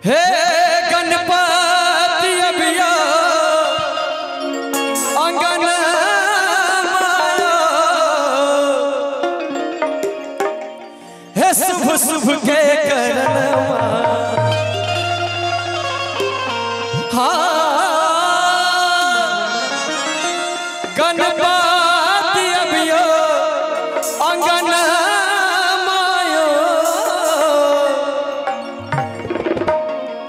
हे गणपति अभिया अंगन माया, हे शुभ शुभ के करनवा, हाँ गणपति अभिया अंगन माया,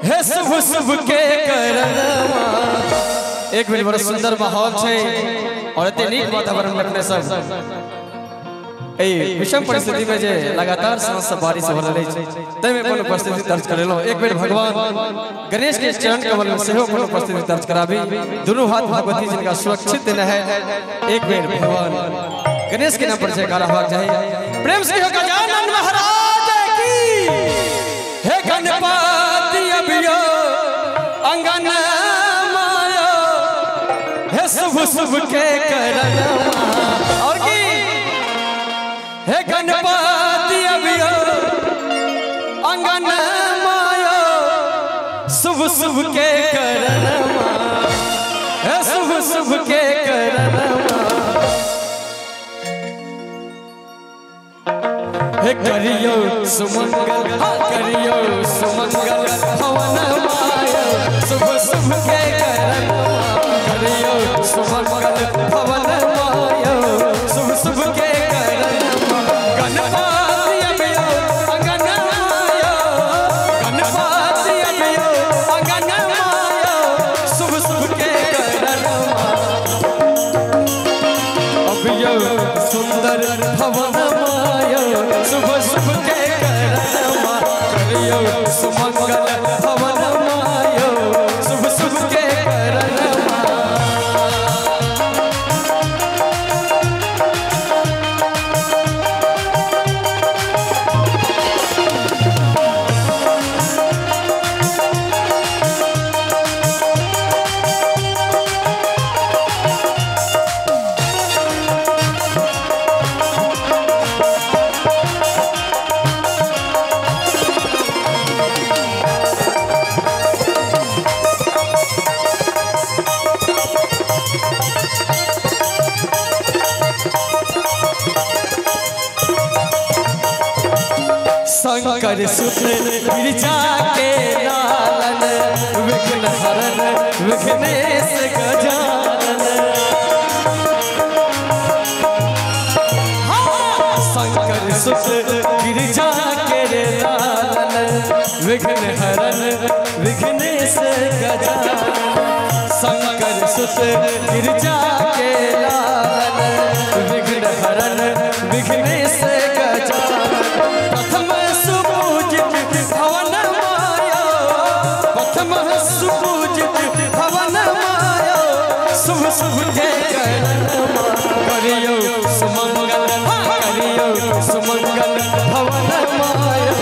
हे शुभ शुभ के करनवा। एक मिनट बड़ा सुंदर माहौल है और इतने नीक वातावरण में अपने सब विषम परिस्थिति में जे लगातार सांस से बारिश हो रही है तय में कोनो परिस्थिति दर्ज करेलो। एक बेर भगवान गणेश के चरण कमल में सेहो कोनो परिस्थिति दर्ज कराबी। दोनों हाथ भगवती जिनका सुरक्षित दिन है। एक बेर भगवान गणेश के नाम पर जयकारा होना चाहिए। प्रेम से होगा गजानन महाराज की। हे गणपति अभियो अंगन माया, हे शुभ शुभ के करनवा। और की हे गणपति अभियो अंगन माया, शुभ शुभ के करनवा, हे शुभ शुभ के करनवा। हे करियो सुमंगल, करियो सुमंगल भवन माया, शुभ शुभ के करनवा। करियो सुमंगल भवन माया, शुभ शुभ के सुंदर भवन माया, शुभ शुभ के करनवा। करियो सुमंगल भवन माया, शुभ शुभ के करनवा। शंकर सुत गिरिजा के लालन, विघ्न हरन विघ्नेश गजानन। शंकर सुत गिरिजा के लालन, विघ्न हरन विघ्नेश गजानन। शंकर सुत गिरिजा के लालन, विघ्न हरन विघ्नेश गजानन। प्रथम सुपूजित भवन माया, प्रथम सुपूजित भवन माया, शुभ शुभ के करनवा। करियो सुमंगल, करियो सुमंगल भवन माया,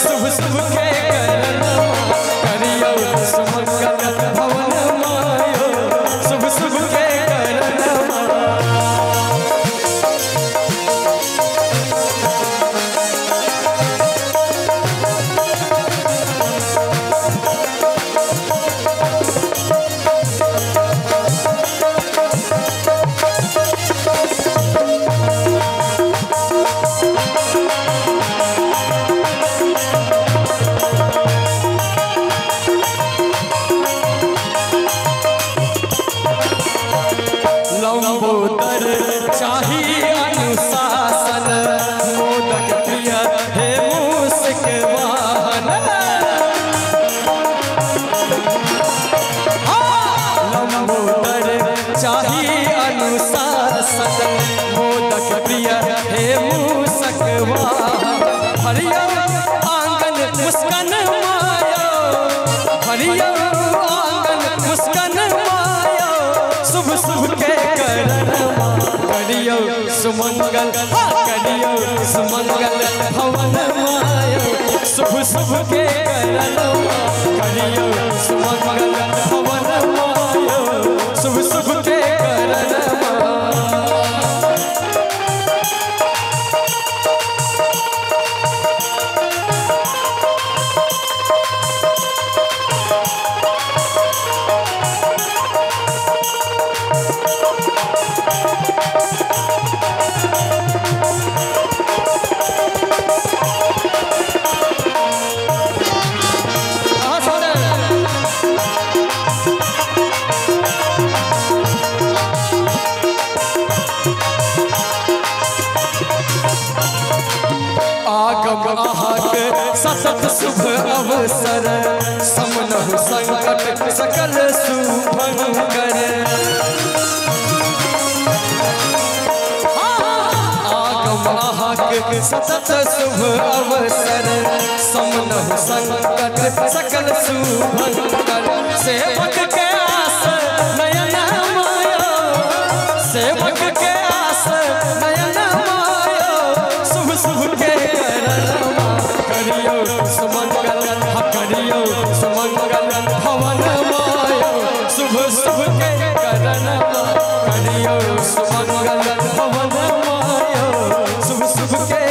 शुभ शुभ के करनवा। करियो सुमंगल भवन माया, शुभ शुभ के करनवा। लंबोदर चाहिए अनुशासन, मोदक प्रिय हे मूषिक वाहन। लंबोदर चाहिए अनुशासन, मोदक प्रिय हे मूषिक वाहन। हरियो आंगन मुस्कान माया, हरियो आंगन मुस्कान माया, शुभ शुभ के करनवा। करियो सुमंगल, करियो सुमंगल भवन माया, शुभ शुभ के करनवा। करियो सुमंगल भवन माया, शुभ शुभ के करनवा। अवसर समनहु संकट सकल शुभंकर सतत शुभ अवसर समनहु संकट सकल शुभंकर सेवक के आस नयन मायो सेवक के आस नयन मायो शुभ शुभ के करियो सुमंगल करियो सुमंगल भवन मायो शुभ शुभ के करियो सुमंगल भवन मायो शुभ शुभ के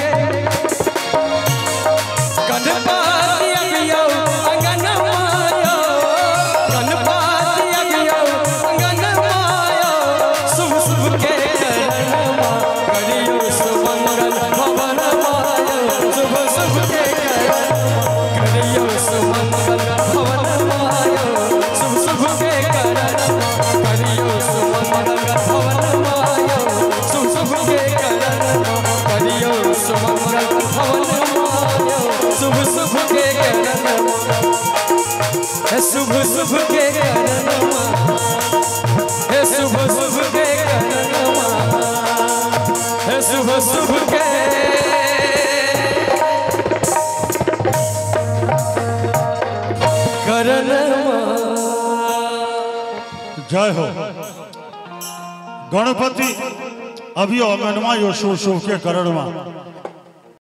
गणपति अगियो अंगन मायो गणपति अगियो अंगन मायो शुभ शुभ के करियो सुमंगल भवन मायो शुभ शुभ के करियो सुमंगल भवन मायो शुभ शुभ के करियो सुमंगल भवन मायो शुभ शुभ के करियो सुमंगल भवन मायो शुभ शुभ के हे शुभ शुभ के हे शुभ शुभ के हे शुभ शुभ के जय हो गणपति अभी अंगनमा यो शुभ शुभ के करणमा